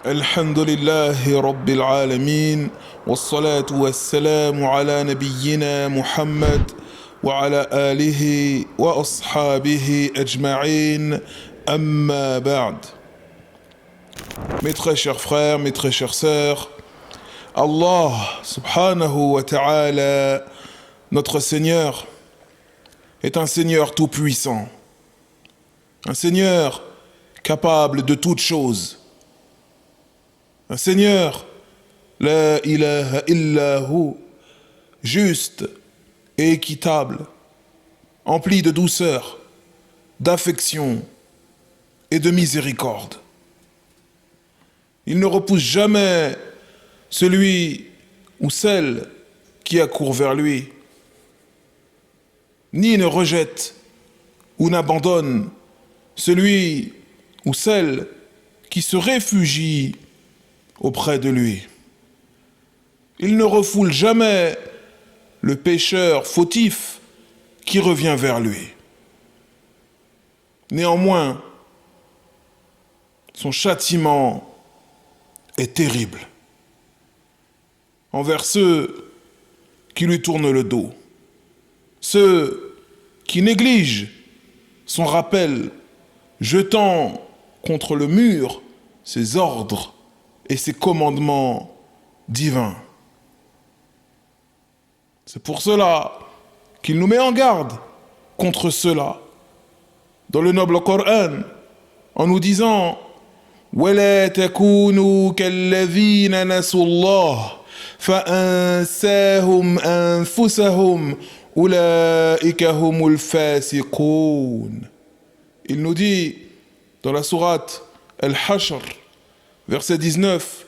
الحمد لله رب العالمين والصلاة والسلام على نبينا محمد وعلى آله وأصحابه أجمعين أما بعد. Mes très chers frères, mes très chères sœurs, Allah subhanahu wa ta'ala, notre Seigneur, est un Seigneur tout-puissant, un Seigneur capable de toutes choses, un Seigneur, la ilaha illahu, juste et équitable, empli de douceur, d'affection et de miséricorde. Il ne repousse jamais celui ou celle qui accourt vers lui, ni ne rejette ou n'abandonne celui ou celle qui se réfugie auprès de lui. Il ne refoule jamais le pécheur fautif qui revient vers lui. Néanmoins, son châtiment est terrible envers ceux qui lui tournent le dos, ceux qui négligent son rappel, jetant contre le mur ses ordres et ses commandements divins. C'est pour cela qu'il nous met en garde contre cela dans le noble Coran en nous disant وَلَا تَكُونُوا كَالَّذِينَ نَسُوا اللَّهَ فَأَنْسَاهُمْ أَنفُسَهُمْ أُولَئِكَ هُمُ الْفَاسِقُونَ. Il nous dit dans la sourate Al-Hashr, verset 19,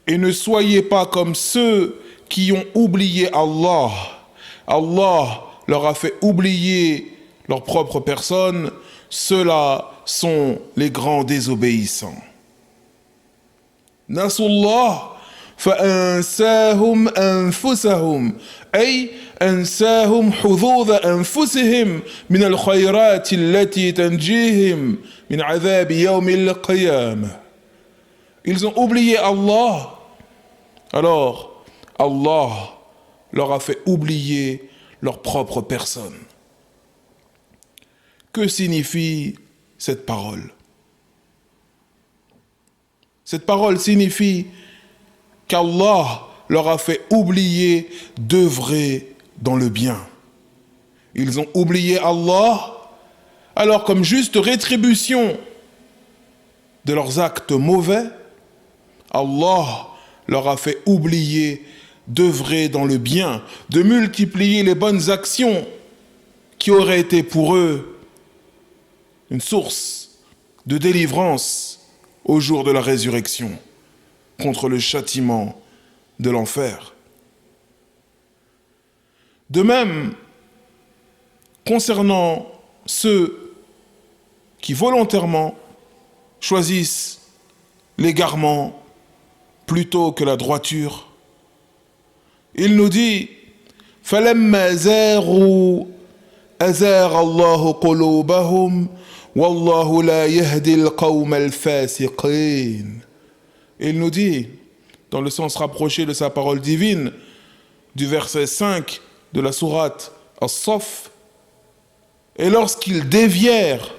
et ne soyez pas comme ceux qui ont oublié Allah. Allah leur a fait oublier leur propre personne. Ceux-là sont les grands désobéissants. Nasullah فأنساهم أنفسهم أي أنساهم حظوظ أنفسهم من الخيرات التي تنجيهم من عذاب يوم القيامة. Ils ont oublié Allah. Alors, Allah leur a fait oublier leur propre personne. Que signifie cette parole? Cette parole signifie qu'Allah leur a fait oublier d'œuvrer dans le bien. Ils ont oublié Allah, alors comme juste rétribution de leurs actes mauvais, Allah leur a fait oublier d'œuvrer dans le bien, de multiplier les bonnes actions qui auraient été pour eux une source de délivrance au jour de la résurrection contre le châtiment de l'enfer. De même, concernant ceux qui volontairement choisissent l'égarement plutôt que la droiture, il nous dit فَلَمَّا زَاغُوا أَزَاغَ اللَّهُ قُلُوبَهُمْ وَاللَّهُ لَا يَهْدِي الْقَوْمَ الْفَاسِقِينَ. Il nous dit, dans le sens rapproché de sa parole divine, du verset 5 de la sourate As-Saff, et lorsqu'ils dévièrent,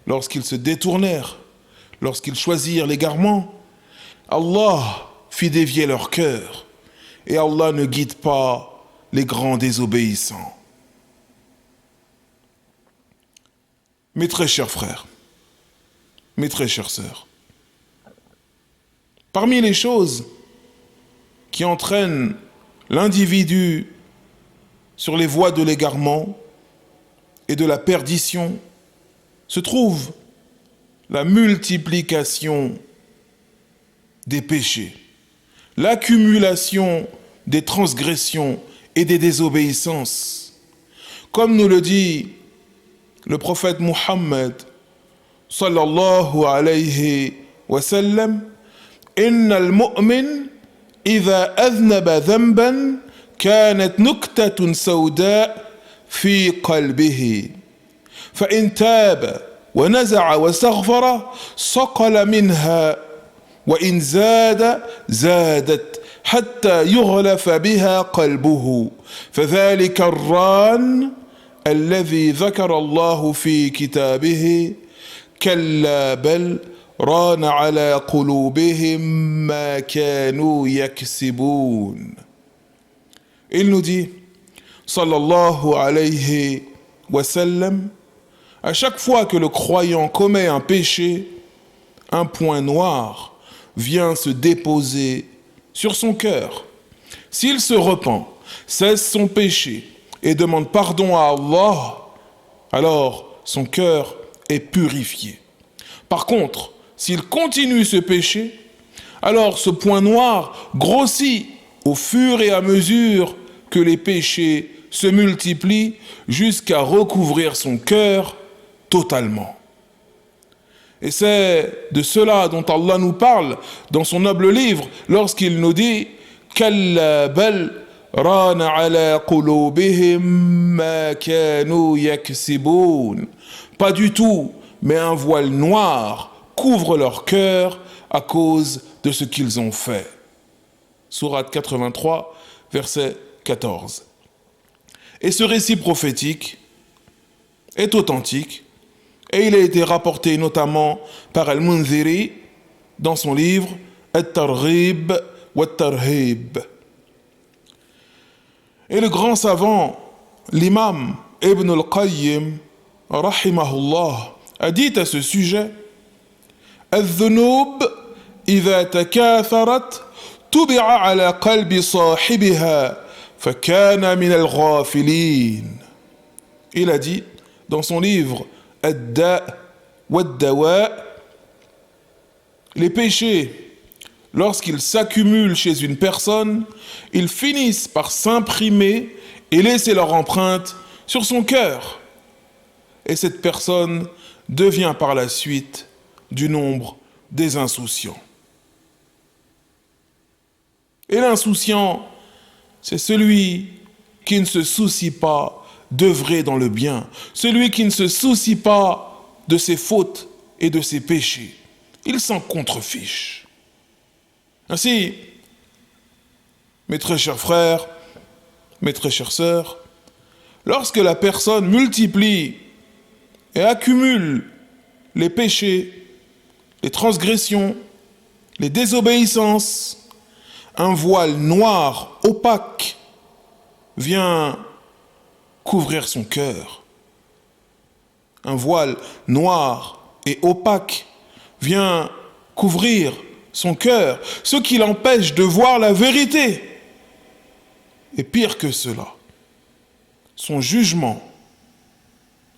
lorsqu'ils se détournèrent, lorsqu'ils choisirent l'égarement, Allah fit dévier leur cœur, et Allah ne guide pas les grands désobéissants. Mes très chers frères, mes très chères sœurs, parmi les choses qui entraînent l'individu sur les voies de l'égarement et de la perdition se trouve la multiplication des péchés, l'accumulation des transgressions et des désobéissances. Comme nous le dit le prophète Muhammad sallallahu alayhi wa sallam, إن المؤمن إذا أذنب ذنبا كانت نكتة سوداء في قلبه فإن تاب ونزع واستغفر صقل منها وإن زاد زادت حتى يغلف بها قلبه فذلك الران الذي ذكر الله في كتابه كلا بل ران على قلوبهم ما كانوا يكسبون. Il nous dit, sallallahu alayhi wa sallam, à chaque fois que le croyant commet un péché, un point noir vient se déposer sur son cœur. S'il se repent, cesse son péché et demande pardon à Allah, alors son cœur est purifié. Par contre, s'il continue ce péché, alors ce point noir grossit au fur et à mesure que les péchés se multiplient jusqu'à recouvrir son cœur totalement. Et c'est de cela dont Allah nous parle dans son noble livre lorsqu'il nous dit « Kalla bal rana ala qulubihim ma kanu yaksiboun » Pas du tout, mais un voile noir couvre leur cœur à cause de ce qu'ils ont fait. Sourate 83, verset 14. Et ce récit prophétique est authentique et il a été rapporté notamment par Al-Munziri dans son livre At-Targhib wa At-Tarhib. Et le grand savant, l'imam Ibn al-Qayyim, rahimahullah, a dit à ce sujet الذنوب إذا تكاثرت طبع على قلب صاحبها فكان من الغافلين. Il a dit dans son livre Ad-Da' wa Ad-Dawa', les péchés, lorsqu'ils s'accumulent chez une personne, ils finissent par s'imprimer et laisser leur empreinte sur son cœur. Et cette personne devient par la suite du nombre des insouciants. Et l'insouciant, c'est celui qui ne se soucie pas d'œuvrer dans le bien, celui qui ne se soucie pas de ses fautes et de ses péchés. Il s'en contrefiche. Ainsi, mes très chers frères, mes très chères sœurs, lorsque la personne multiplie et accumule les péchés, les transgressions, les désobéissances, un voile noir, opaque, vient couvrir son cœur. Un voile noir et opaque vient couvrir son cœur, ce qui l'empêche de voir la vérité. Et pire que cela, son jugement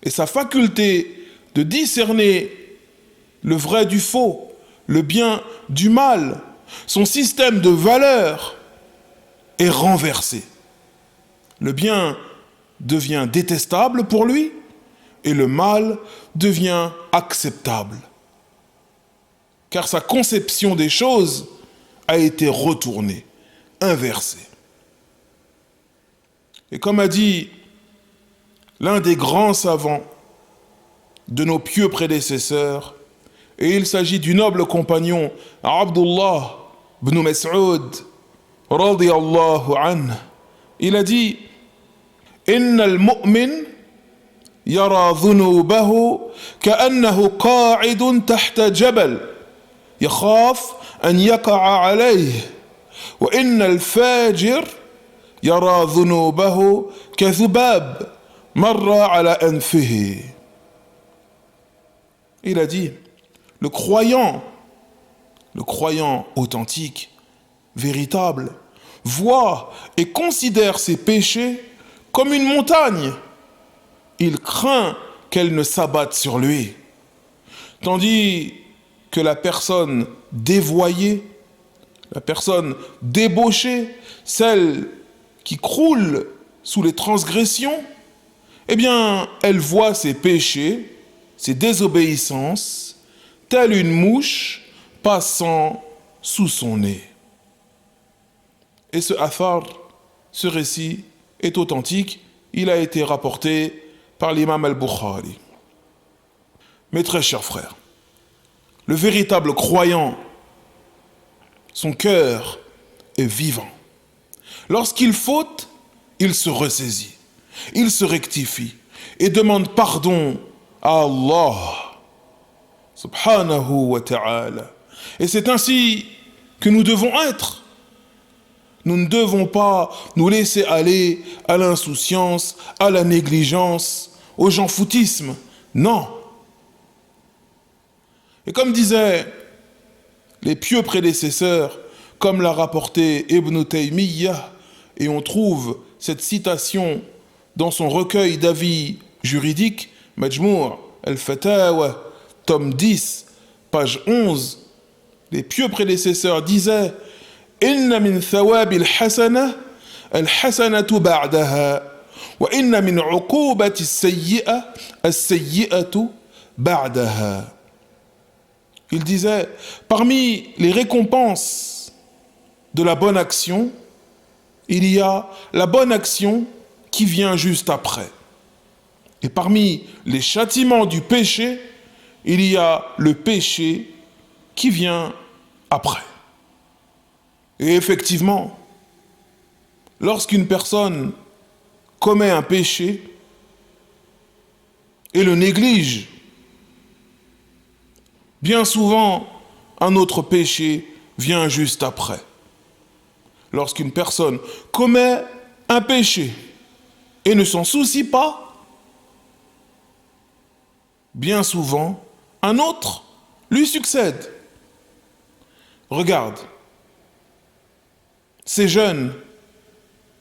et sa faculté de discerner le vrai du faux, le bien du mal, son système de valeurs est renversé. Le bien devient détestable pour lui et le mal devient acceptable. Car sa conception des choses a été retournée, inversée. Et comme a dit l'un des grands savants de nos pieux prédécesseurs, et il s'agit du noble compagnon Abdullah ibn Mas'ud radiyallahu anhu, il a dit Inna al-mu'min yara dhunubahu ka'annahu qa'idun tahta jabal yakhaf an yaqa'a alayhi wa inna al-fajir yara dhunubahu kathubab marra ala anfihi. Il a dit le croyant authentique, véritable, voit et considère ses péchés comme une montagne. Il craint qu'elle ne s'abatte sur lui. Tandis que la personne dévoyée, la personne débauchée, celle qui croule sous les transgressions, eh bien, elle voit ses péchés, ses désobéissances, telle une mouche passant sous son nez. Et ce athar, ce récit, est authentique. Il a été rapporté par l'imam al-Bukhari. Mes très chers frères, le véritable croyant son cœur est vivant. Lorsqu'il faute, il se ressaisit, il se rectifie et demande pardon à Allah, subhanahu wa ta'ala. Et c'est ainsi que nous devons être. Nous ne devons pas nous laisser aller à l'insouciance, à la négligence, au jean-foutisme. Non. Et comme disaient les pieux prédécesseurs, comme l'a rapporté Ibn Taymiyyah, et on trouve cette citation dans son recueil d'avis juridiques, Majmou' al-Fatawa, tome 10, page 11, les pieux prédécesseurs disaient « Inna min thawab al-hasana, al-hasanatu ba'daha, wa inna min uqubati as-sayyi'a, as-sayyi'atu ba'daha » Il disait, parmi les récompenses de la bonne action, il y a la bonne action qui vient juste après. Et parmi les châtiments du péché, il y a le péché qui vient après. Et effectivement, lorsqu'une personne commet un péché et le néglige, bien souvent, un autre péché vient juste après. Lorsqu'une personne commet un péché et ne s'en soucie pas, bien souvent, un autre lui succède. Regarde, ces jeunes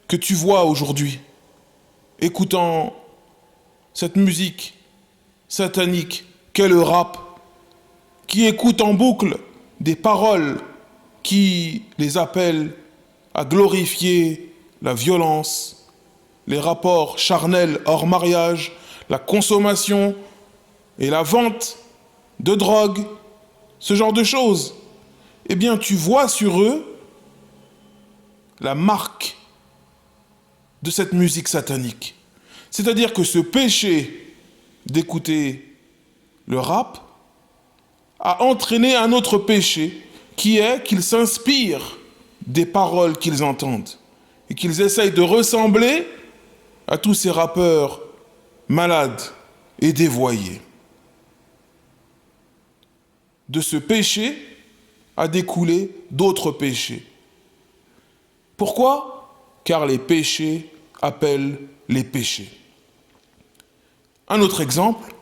que tu vois aujourd'hui, écoutant cette musique satanique qu'est le rap, qui écoutent en boucle des paroles qui les appellent à glorifier la violence, les rapports charnels hors mariage, la consommation et la vente de drogue, ce genre de choses, eh bien tu vois sur eux la marque de cette musique satanique. C'est-à-dire que ce péché d'écouter le rap a entraîné un autre péché qui est qu'ils s'inspirent des paroles qu'ils entendent et qu'ils essayent de ressembler à tous ces rappeurs malades et dévoyés. De ce péché a découlé d'autres péchés. Pourquoi ? Car les péchés appellent les péchés. Un autre exemple,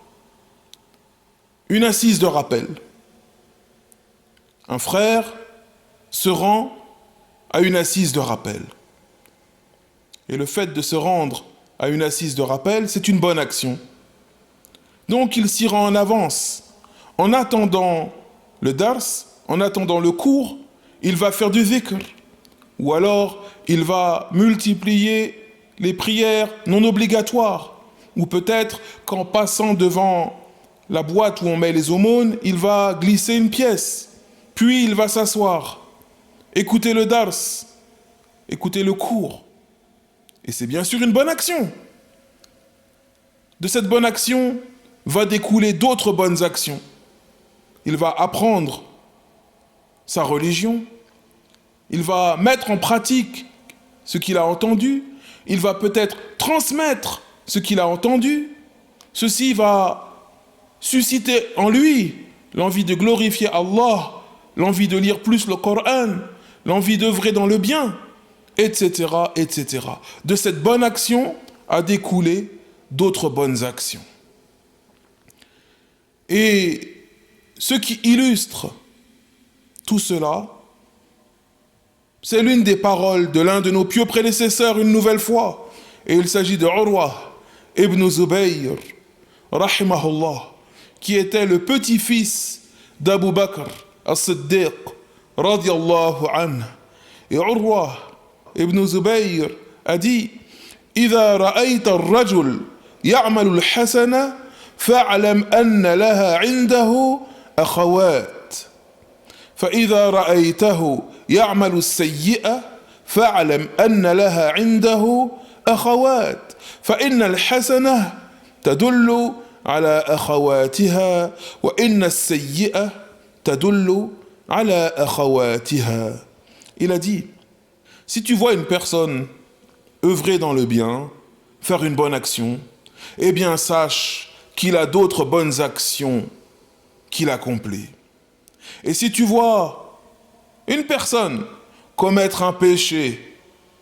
une assise de rappel. Un frère se rend à une assise de rappel. Et le fait de se rendre à une assise de rappel, c'est une bonne action. Donc il s'y rend en avance. En attendant le dars, en attendant le cours, il va faire du dhikr. Ou alors il va multiplier les prières non obligatoires. Ou peut-être qu'en passant devant la boîte où on met les aumônes, il va glisser une pièce. Puis il va s'asseoir, écouter le dars, écouter le cours. Et c'est bien sûr une bonne action. De cette bonne action va découler d'autres bonnes actions. Il va apprendre sa religion. Il va mettre en pratique ce qu'il a entendu. Il va peut-être transmettre ce qu'il a entendu. Ceci va susciter en lui l'envie de glorifier Allah, l'envie de lire plus le Coran, l'envie d'œuvrer dans le bien, etc., etc. De cette bonne action a découlé d'autres bonnes actions. Et ce qui illustre tout cela, c'est l'une des paroles de l'un de nos pieux prédécesseurs une nouvelle fois. Et il s'agit de Urwa ibn Zubayr, rahimahullah, qui était le petit-fils d'Abu Bakr as-Siddiq, radiyallahu anhu. Et Urwa ibn Zubayr a dit إذا رأيت الرجل يعمل الحسنة فاعلم أن لها عنده أخوات فإذا رأيته يعمل السيئة فاعلم أن لها عنده أخوات فإن الحسنة تدل على أخواتها وإن السيئة تدل على أخواتها. Il a dit, si tu vois une personne œuvrer dans le bien, faire une bonne action, eh bien sache qu'il a d'autres bonnes actions qu'il accomplit. Et si tu vois une personne commettre un péché,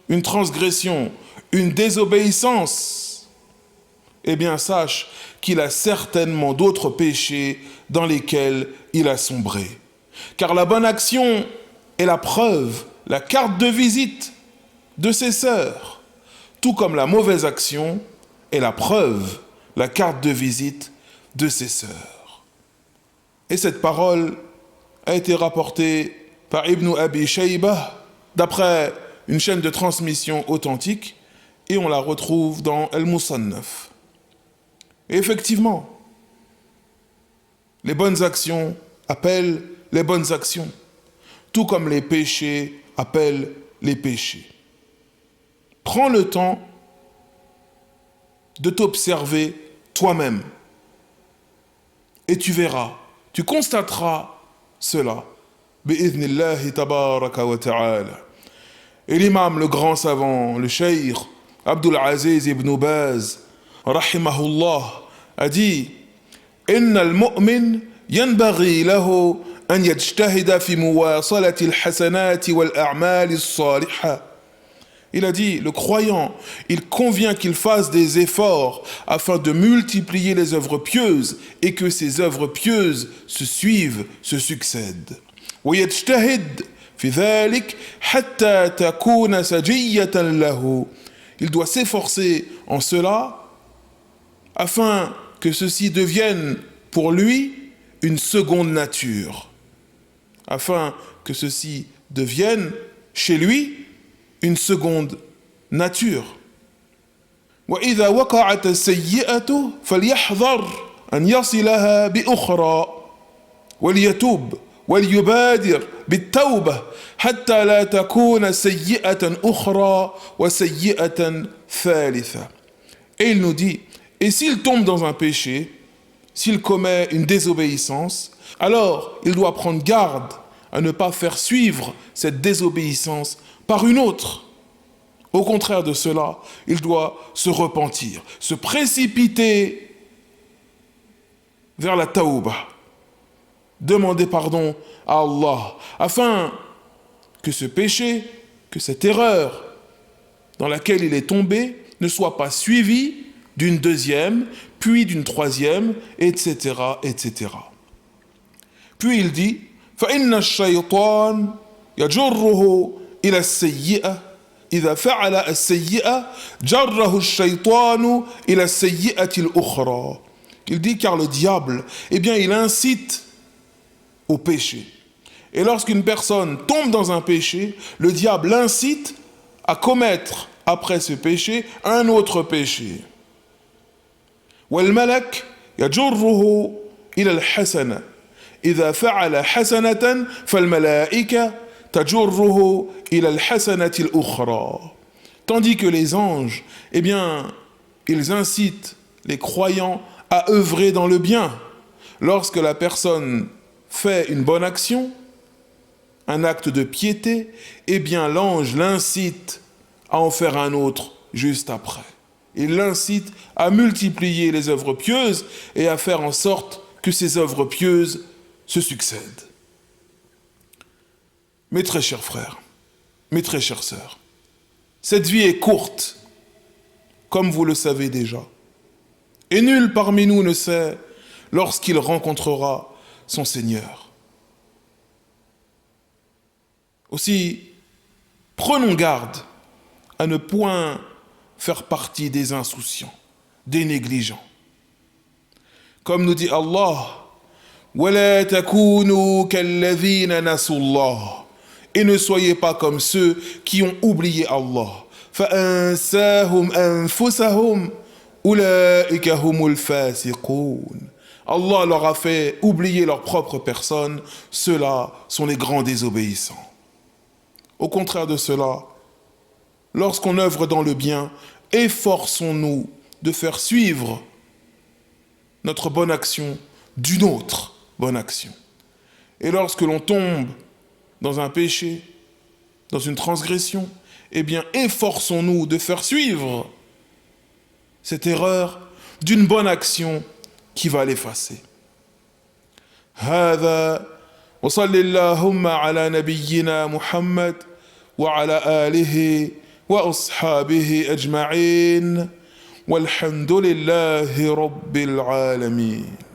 une transgression, une désobéissance, eh bien sache qu'il a certainement d'autres péchés dans lesquels il a sombré. Car la bonne action est la preuve, la carte de visite de ses sœurs, tout comme la mauvaise action est la preuve, la carte de visite de ses sœurs. Et cette parole a été rapportée par Ibn Abi Shaybah d'après une chaîne de transmission authentique et on la retrouve dans Al-Musannaf. Et effectivement, les bonnes actions appellent les bonnes actions, tout comme les péchés appellent les péchés. Prends le temps de t'observer toi-même et tu verras, tu constateras cela. Bi'idhnillahi tabaraka wa ta'ala. Et l'imam, le grand savant, le cheikh Abdul Aziz ibn Baz, rahimahullah, a dit Inna al-mu'min yanbaghi lahu an yajtahida fi muwasalati al-hasanati wal-a'mali as-salihah. Il a dit, le croyant, il convient qu'il fasse des efforts afin de multiplier les œuvres pieuses et que ces œuvres pieuses se suivent, se succèdent. ويجتهد في ذلك حتى تكون سجية له. Il doit s'efforcer en cela afin que ceci devienne pour lui une seconde nature. Afin que ceci devienne chez lui une seconde nature. وإذا وقعت السيئة فليحذر أن يصلها بأخرى وليتوب وليبادر بالتوبة حتى لا تكون سيئة أخرى وسيئة ثالثة. Et il nous dit, et s'il tombe dans un péché, s'il commet une désobéissance, alors il doit prendre garde à ne pas faire suivre cette désobéissance par une autre. Au contraire de cela, il doit se repentir, se précipiter vers la tauba, demander pardon à Allah, afin que ce péché, que cette erreur dans laquelle il est tombé ne soit pas suivie d'une deuxième, puis d'une troisième, etc., etc. Puis il dit فَإِنَّ الشَّيْطَانَ يَجُرُّهُ إلى السيئة إذا فعل السيئة جره الشيطان إلى السيئة الأخرى. Il dit car le diable, eh bien il incite au péché. Et lorsqu'une personne tombe dans un péché, le diable l'incite à commettre après ce péché un autre péché. والملك يجره إلى الحسنة إذا فعل حسنة فالملائكة تجره إلى الحسنة الأخرى. Tandis que les anges, eh bien, ils incitent les croyants à œuvrer dans le bien. Lorsque la personne fait une bonne action, un acte de piété, eh bien l'ange l'incite à en faire un autre juste après. Il l'incite à multiplier les œuvres pieuses et à faire en sorte que ces œuvres pieuses se succèdent. Mes très chers frères, mes très chères sœurs, cette vie est courte, comme vous le savez déjà. Et nul parmi nous ne sait lorsqu'il rencontrera son Seigneur. Aussi, prenons garde à ne point faire partie des insouciants, des négligents. Comme nous dit Allah, وَلَا تَكُونُوا كَالَّذِينَ نَسُوا اللَّهَ. Et ne soyez pas comme ceux qui ont oublié Allah. فَأَنْسَاهُمْ أَنفُسَهُمْ أُولَئِكَ هُمُ الْفَاسِقُونَ. Allah leur a fait oublier leur propre personne. Ceux-là sont les grands désobéissants. Au contraire de cela, lorsqu'on œuvre dans le bien, efforçons-nous de faire suivre notre bonne action d'une autre bonne action. Et lorsque l'on tombe dans un péché, dans une transgression, eh bien, efforçons-nous de faire suivre cette erreur d'une bonne action qui va l'effacer. هذا وصل اللهم على نبينا محمد وعلى آله وأصحابه أجمعين والحمد لله رب العالمين.